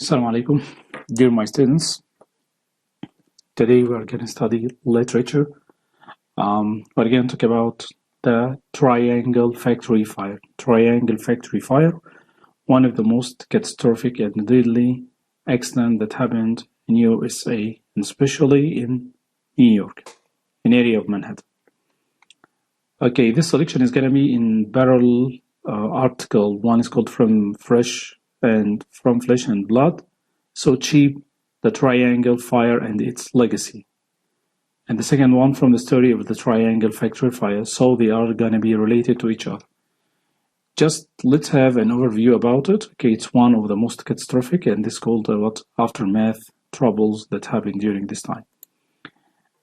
Assalamu alaikum, dear my students. Today we are going to study literature. We're going to talk about the Triangle Factory Fire. Triangle Factory Fire, one of the most catastrophic and deadly accidents that happened in USA, and especially in New York, an area of Manhattan. Okay, this selection is going to be in parallel article. One is called From Flesh and Blood, So Cheap, the Triangle Fire and Its Legacy. And the second one from the story of the Triangle Factory Fire, so they are going to be related to each other. Just let's have an overview about it. Okay, it's one of the most catastrophic, and this called aftermath troubles that happened during this time.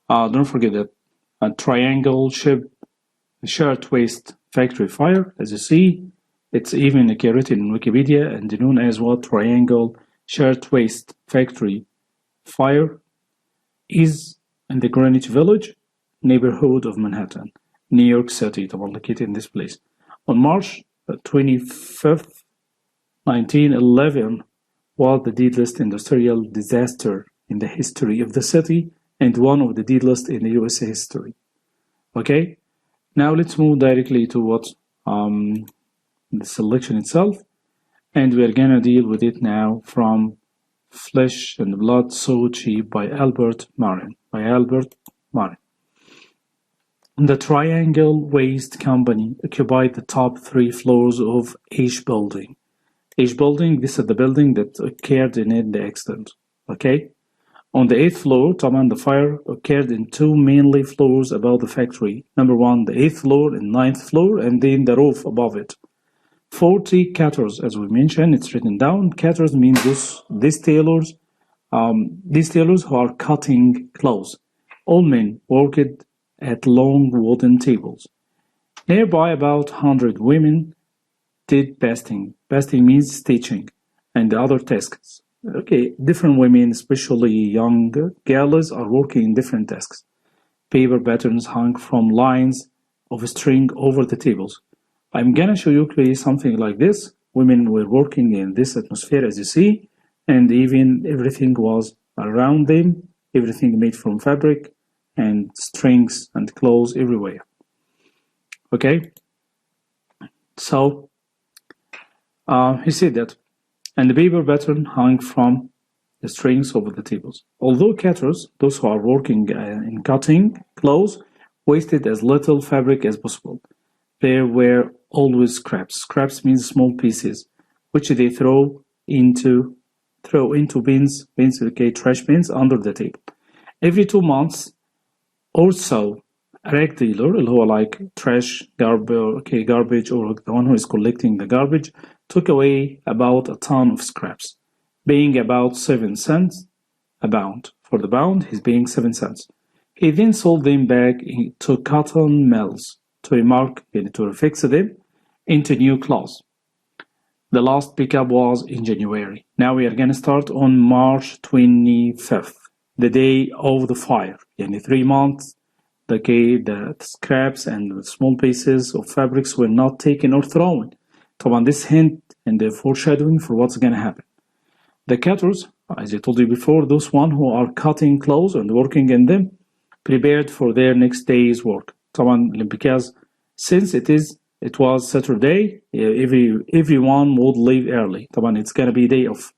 Don't forget that a Triangle Shirtwaist Factory Fire, as you see, it's even written in Wikipedia and known as what Triangle Shirtwaist Factory Fire is in the Greenwich Village neighborhood of Manhattan, New York City, located in this place. On March 25th, 1911, was the deadliest industrial disaster in the history of the city and one of the deadliest in the USA history. Okay, now let's move directly to what the selection itself, and we're gonna deal with it now from Flesh and Blood, So Cheap by Albert Marin. The Triangle Waste Company occupied the top 3 floors of H Building. H Building, this is the building that occurred in the accident. Okay? On the 8th floor, the fire occurred in 2 mainly floors above the factory. Number 1, the 8th floor and 9th floor, and then the roof above it. 40 cutters, as we mentioned, it's written down. Cutters means these tailors who are cutting clothes. All men worked at long wooden tables. Nearby, about 100 women did basting. Basting means stitching and other tasks. Okay, different women, especially young girls, are working in different tasks. Paper patterns hung from lines of string over the tables. I'm gonna show you clearly something like this. Women were working in this atmosphere, as you see, and even everything was around them, everything made from fabric and strings and clothes everywhere. Okay, so he said that, and the paper pattern hung from the strings over the tables. Although cutters, those who are working in cutting clothes, wasted as little fabric as possible, there were always scraps. Scraps means small pieces, which they throw into bins, trash bins under the table. Every 2 months or so, a rag dealer, who like trash, garbage, or the one who is collecting the garbage, took away about a ton of scraps, paying about 7 cents a pound. For the pound, he's paying 7 cents. He then sold them back to cotton mills to refix them into new clothes. The last pickup was in January. Now we are going to start on March 25th, the day of the fire. 3 months, the scraps and the small pieces of fabrics were not taken or thrown. This hint and the foreshadowing for what's going to happen. The cutters, as I told you before, those one who are cutting clothes and working in them, prepared for their next day's work. Because since it was Saturday, everyone would leave early. It's gonna be day off.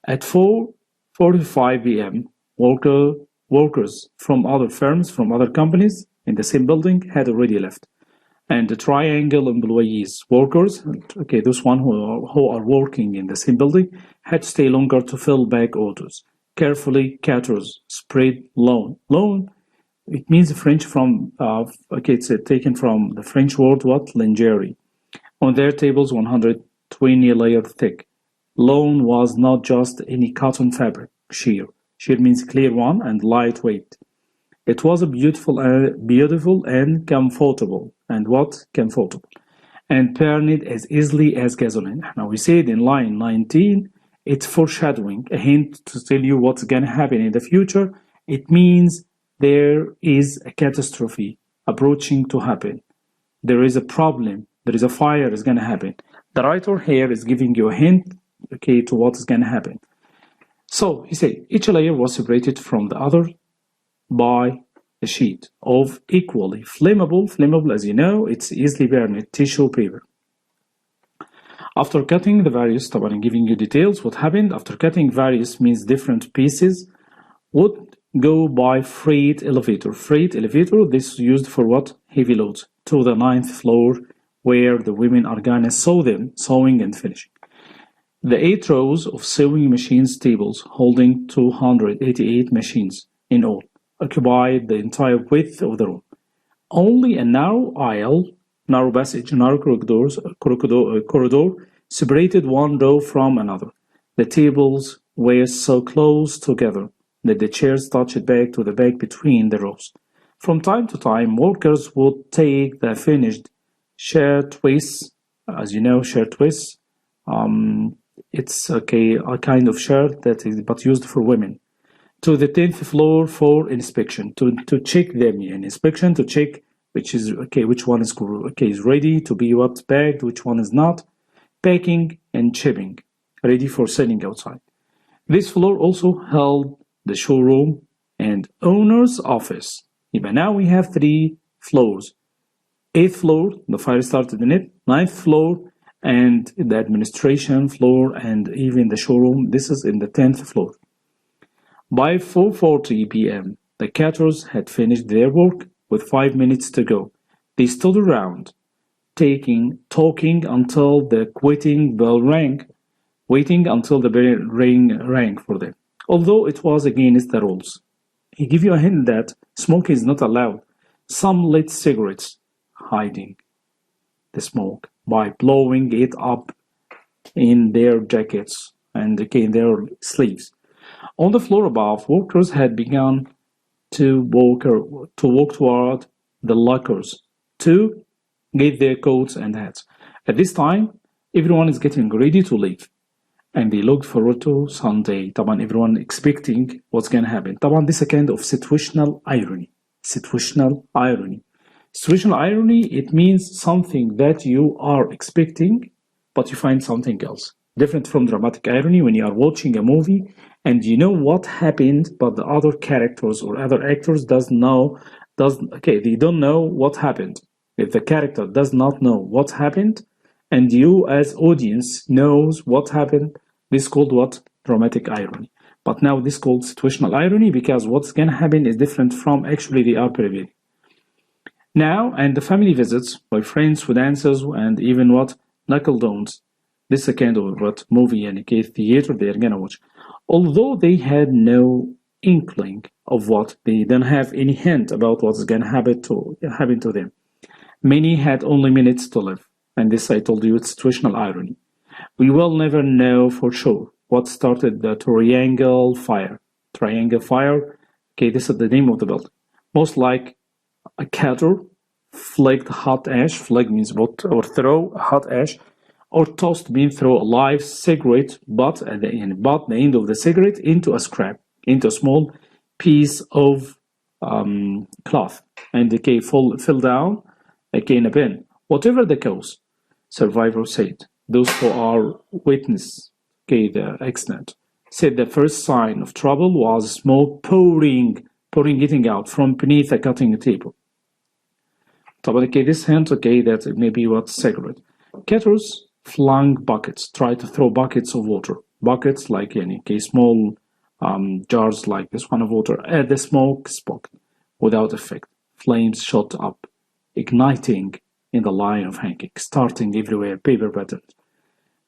At 4:45 p.m., workers from other firms, from other companies in the same building had already left. And the Triangle employees, workers, those one who are working in the same building, had to stay longer to fill back orders. Carefully, cutters spread lawn. It means French from, it's taken from the French word, lingerie. On their tables, 120 layers thick. Lawn was not just any cotton fabric, sheer. Sheer means clear one and lightweight. It was beautiful and comfortable. And comfortable? And burned as easily as gasoline. Now we said in line 19, it's foreshadowing, a hint to tell you what's going to happen in the future. It means there is a catastrophe approaching to happen. There is a problem. There is a fire is going to happen. The writer here is giving you a hint, to what is going to happen. So he said each layer was separated from the other by a sheet of equally flammable as you know, it's easily burned tissue paper. After cutting the various, طبعا I'm giving you details what happened. After cutting various means different pieces would go by freight elevator. Freight elevator, this is used for what? Heavy loads to the 9th floor where the women are gonna sew them, sewing and finishing. The 8 rows of sewing machines tables holding 288 machines in all occupied the entire width of the room. Only a narrow aisle, narrow passage, narrow corridor separated one row from another. The tables were so close together that the chairs touched back to the back between the rows. From time to time, workers would take the finished shirtwaists, as you know, shirtwaists. It's a kind of shirt that is but used for women, to the 10th floor for inspection, to check them in inspection, to check which one is ready to be bagged, which one is not, packing and shipping, ready for selling outside. This floor also held the showroom and owner's office. But now we have 3 floors. 8th floor, the fire started in it. 9th floor, and the administration floor, and even the showroom. This is in the 10th floor. By 4:40 p.m., the caterers had finished their work with 5 minutes to go. They stood around, talking until the quitting bell rang, waiting until the bell rang for them, although it was against the rules. He gives you a hint that smoking is not allowed. Some lit cigarettes, hiding the smoke by blowing it up in their jackets and in their sleeves. On the floor above, workers had begun to walk toward the lockers to get their coats and hats. At this time, everyone is getting ready to leave, and they looked forward to Sunday. طبعا everyone expecting what's going to happen. طبعا this is a kind of situational irony. Situational irony. Situational irony, it means something that you are expecting, but you find something else. Different from dramatic irony when you are watching a movie and you know what happened, but the other characters or other actors they don't know what happened. If the character does not know what happened, and you as audience knows what happened, this is called what? Dramatic irony. But now this is called situational irony because what's gonna happen is different from actually they are preparing. Now, and the family visits by friends with dances and even what? Knuckle downs. This is a kind of what movie and theater they are gonna watch. Although they had no inkling of what, they don't have any hint about what's gonna happen to them. Many had only minutes to live, and this I told you it's situational irony. We will never know for sure what started the Triangle Fire. Triangle Fire, this is the name of the building. Most like a cater flicked hot ash, flick means what, or throw hot ash, or tossed bean through a live cigarette butt at the end of the cigarette into a small piece of cloth, and the fell down in a bin. Whatever the cause, survivor said, those who are witness the accident said the first sign of trouble was smoke getting out from beneath a cutting table. طبعا this hint that it may be what cigarette. Caterers flung buckets, tried to throw buckets of water. Buckets like small jars like this one of water at the smoke spot without effect. Flames shot up, igniting in the line of hanging, starting everywhere, paper patterns.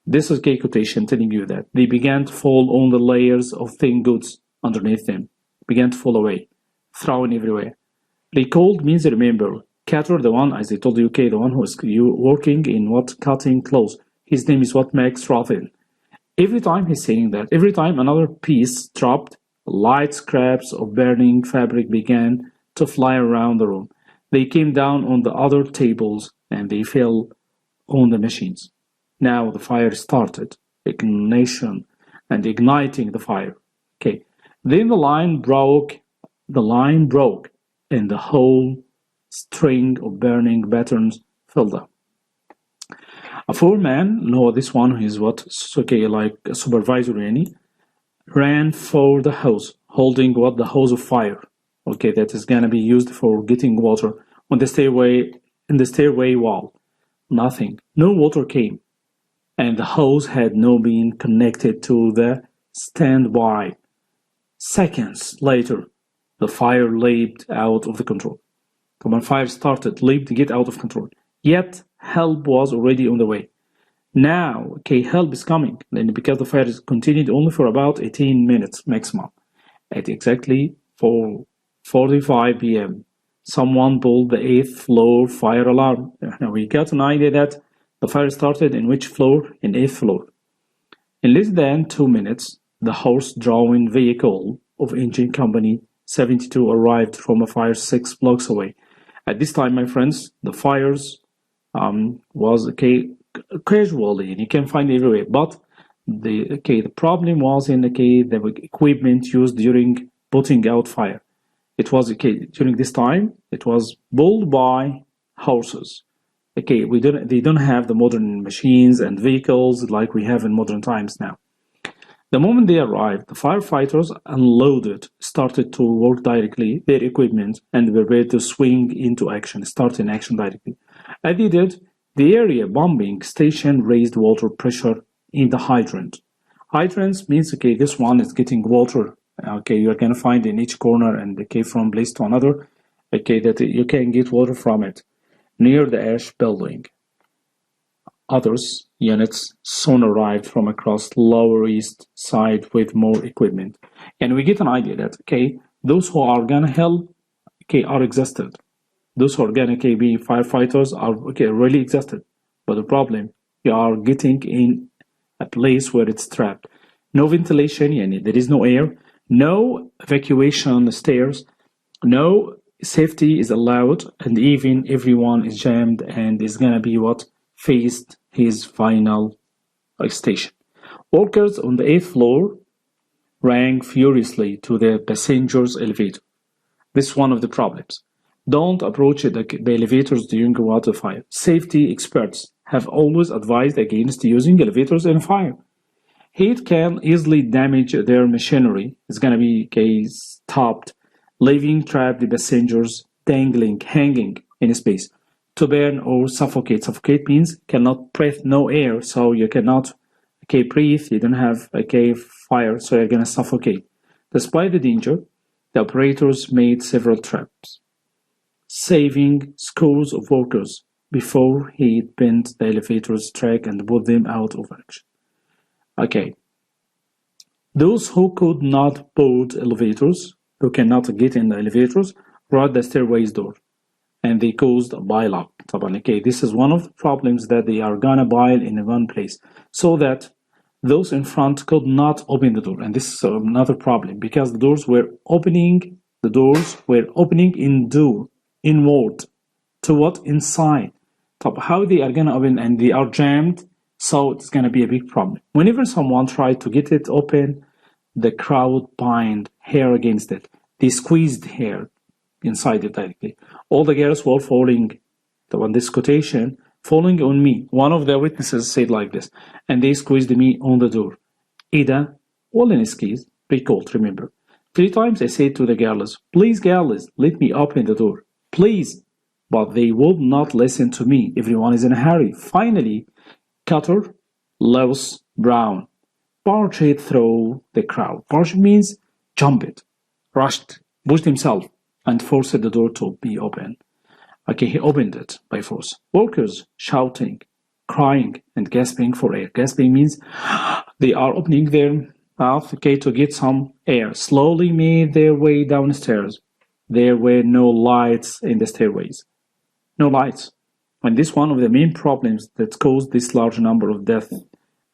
This is quotation telling you that they began to fall on the layers of thin goods underneath them, began to fall away, thrown everywhere. Recalled means remember. Caterer, the one, as I told you, the one who is working in what cutting clothes. His name is what Max Rothin. Every time he's saying that, every time another piece dropped, light scraps of burning fabric began to fly around the room. They came down on the other tables and they fell on the machines. Now the fire started, igniting the fire. Then the line broke, and the whole string of burning patterns fell down. A foreman, no, this one is what, like a supervisor, ran for the hose, holding what the hose of fire. Okay, that is gonna be used for getting water on the stairway in the stairway wall. Nothing. No water came, and the hose had no been connected to the standby. Seconds later, the fire leaped out of the control. When fire started, leaped to get out of control. Yet help was already on the way. Now, okay, help is coming, and because the fire continued only for about 18 minutes maximum. At exactly 4:45 p.m., someone pulled the 8th floor fire alarm. Now we got an idea that the fire started in which floor? In 8th floor. In less than 2 minutes, the horse-drawn vehicle of Engine Company 72 arrived from a fire 6 blocks away. At this time, my friends, the fires was okay casually, and you can find it everywhere. But the problem was in the equipment used during putting out fire. It was during this time it was pulled by horses. They don't have the modern machines and vehicles like we have in modern times now. The moment they arrived, the firefighters unloaded, started to work directly their equipment, and were ready to start in action directly. As they did, the area pumping station raised water pressure in the hydrant. Hydrants means this one is getting water. You're gonna find in each corner and from place to another. That you can get water from it near the ash building. Others units soon arrived from across Lower East Side with more equipment, and we get an idea that those who are gonna help are exhausted. Those who are gonna be firefighters are really exhausted. But the problem, you are getting in a place where it's trapped. No ventilation, there is no air, no evacuation stairs, no safety is allowed, and even everyone is jammed and is gonna be faced his final station. Workers on the 8th floor rang furiously to the passengers elevator. This is one of the problems. Don't approach the elevators during a water fire. Safety experts have always advised against using elevators in fire. Heat can easily damage their machinery. It's gonna be stopped, leaving trapped passengers hanging in space. To burn or suffocate. Suffocate means cannot breathe, no air, so you cannot breathe. You don't have fire, so you're gonna suffocate. Despite the danger, the operators made several traps, saving scores of workers before he bent the elevator's track and put them out of action. Those who could not board elevators, who cannot get in the elevators, brought the stairways door, and they caused a pile-up. This is one of the problems, that they are gonna pile in one place, so that those in front could not open the door. And this is another problem, because the doors were opening inward to inside. How they are gonna open, and they are jammed, so it's gonna be a big problem. Whenever someone tried to get it open, the crowd pinned hair against it. They squeezed hair inside it directly. All the girls were falling, on this quotation, falling on me. One of the witnesses said like this, and they squeezed me on the door. Ida Walensky's recalled, remember. 3 times I said to the girls, please girls, let me open the door, please. But they would not listen to me. Everyone is in a hurry. Finally, Cutter Lewis Brown barged through the crowd. Barged means jumped, rushed, pushed himself, and forced the door to be open. He opened it by force. Workers shouting, crying, and gasping for air. Gasping means they are opening their mouth to get some air. Slowly made their way downstairs. There were no lights in the stairways. No lights. And this is one of the main problems that caused this large number of deaths.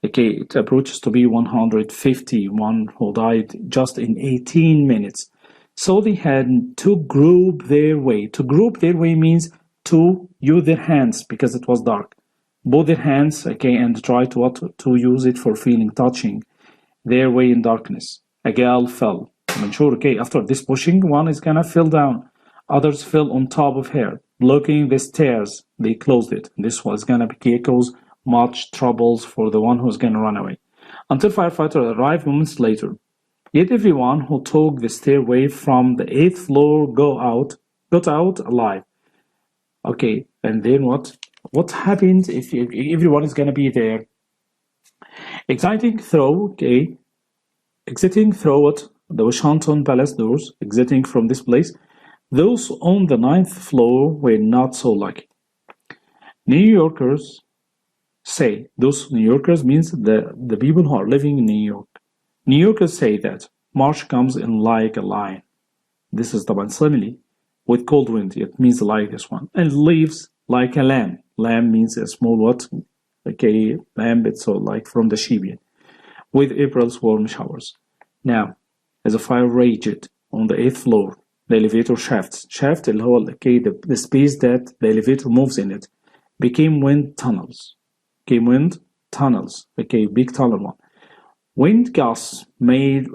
It approaches to be 151 who died just in 18 minutes. So they had to group their way. To group their way means to use their hands, because it was dark. Both their hands, and try to use it for touching their way in darkness. A girl fell. I'm sure, after this pushing, one is gonna fall down. Others fell on top of her, blocking the stairs. They closed it. This was gonna cause much troubles for the one who's gonna run away. Until firefighters arrived moments later, Yet everyone who took the stairway from the 8th floor got out alive. Okay, and then what? What happens if everyone is gonna be there? Exiting through the Washington Palace doors, exiting from this place, those on the 9th floor were not so lucky. New Yorkers say, those New Yorkers means the people who are living in New York. New Yorkers say that March comes in like a lion. This is طبعا simile with cold wind. It means like this one. And leaves like a lamb. Lamb means a small what? Okay, lamb, it's so like from the sheep. With April's warm showers. Now, as a fire raged on the 8th floor, the elevator shaft اللي هو the space that the elevator moves in it, became wind tunnels. Okay, big tunnel one. Wind gusts made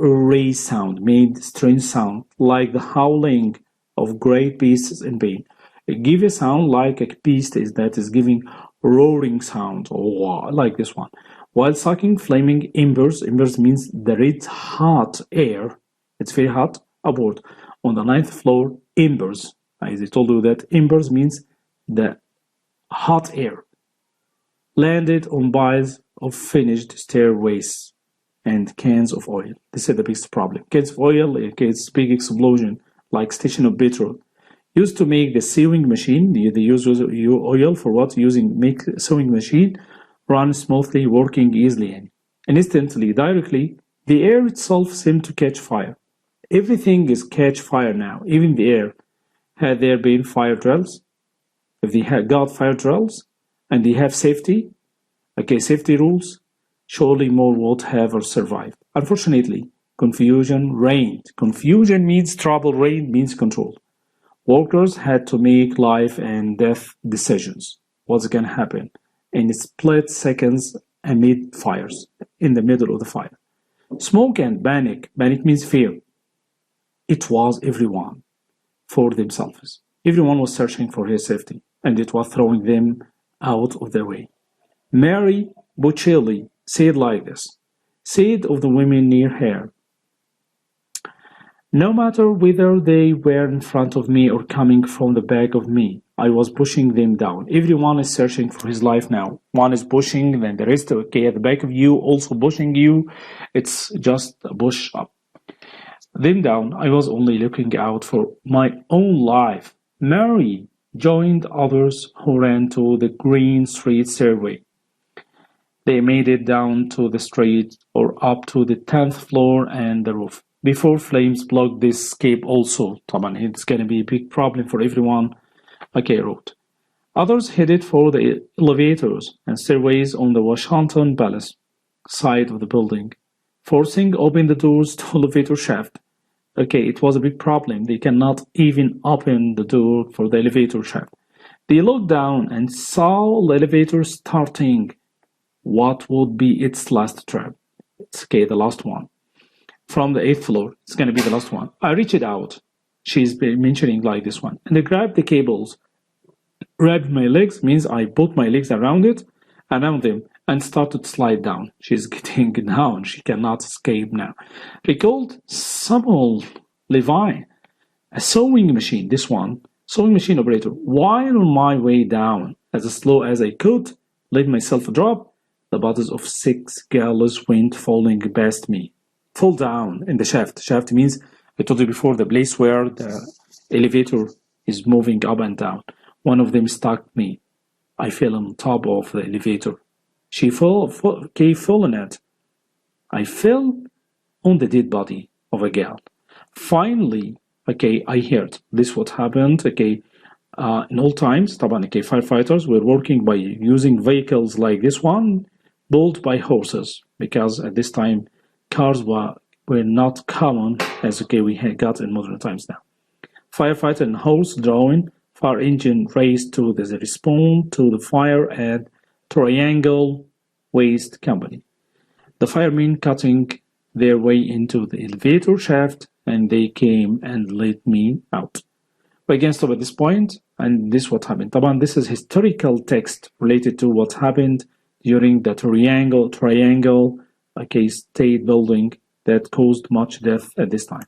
strange sound, like the howling of great beasts in pain. It gives a sound like a beast that is giving roaring sound, like this one. While sucking flaming embers means the red hot air, it's very hot, aboard. On the 9th floor, embers, as I told you that embers means the hot air, landed on piles of finished stairways and cans of oil. This is the biggest problem. Cans of oil, it's big explosion, like station of petrol. Used to make the sewing machine, they use oil for what? Make sewing machine run smoothly, working easily. And instantly, directly, the air itself seemed to catch fire. Everything is catch fire now, even the air. Had there been fire drills? If they had got fire drills and they have safety rules, surely more would have survived. Unfortunately, confusion reigned. Confusion means trouble, reign means control. Workers had to make life and death decisions. What's going to happen? In split seconds amid fires, in the middle of the fire. Smoke and panic. Panic means fear. It was everyone for themselves. Everyone was searching for his safety, and it was throwing them out of their way. Mary Bocelli said like this, said of the women near her, no matter whether they were in front of me or coming from the back of me, I was pushing them down. Everyone is searching for his life now. One is pushing, then the rest, at the back of you, also pushing you. It's just a push up. Them down, I was only looking out for my own life. Mary joined others who ran to the Green Street stairway. They made it down to the street or up to the 10th floor and the roof. Before flames blocked this escape also. طبعا it's going to be a big problem for everyone. Okay, wrote. Others headed for the elevators and stairways on the Washington Palace side of the building, forcing open the doors to elevator shaft. Okay, it was a big problem. They cannot even open the door for the elevator shaft. They looked down and saw the elevator starting what would be its last trip. It's okay, the last one. From the 8th floor, it's going to be the last one. I reached out. She's mentioning like this one. And I grabbed the cables. Wrapped my legs means I put my legs around them, and started to slide down. She's getting down. She cannot escape now. Recalled Samuel Levine, a sewing machine, this one, sewing machine operator. While on my way down, as slow as I could, let myself drop, the bodies of 6 girls went falling past me. Fall down in the shaft. Shaft means, I told you before, the place where the elevator is moving up and down. One of them stuck me. I fell on top of the elevator. She fell in it. I fell on the dead body of a girl. Finally, I heard this what happened. In all times, طبعا, firefighters were working by using vehicles like this one, pulled by horses, because at this time cars were not common as we had got in modern times now. Firefighter and horse-drawn fire engine raced to respond to the fire at Triangle Waste Company. The firemen cutting their way into the elevator shaft, and they came and let me out. We can stop at this point, and this is what happened. طبعا, this is historical text related to what happened during the Triangle State Building that caused much death at this time.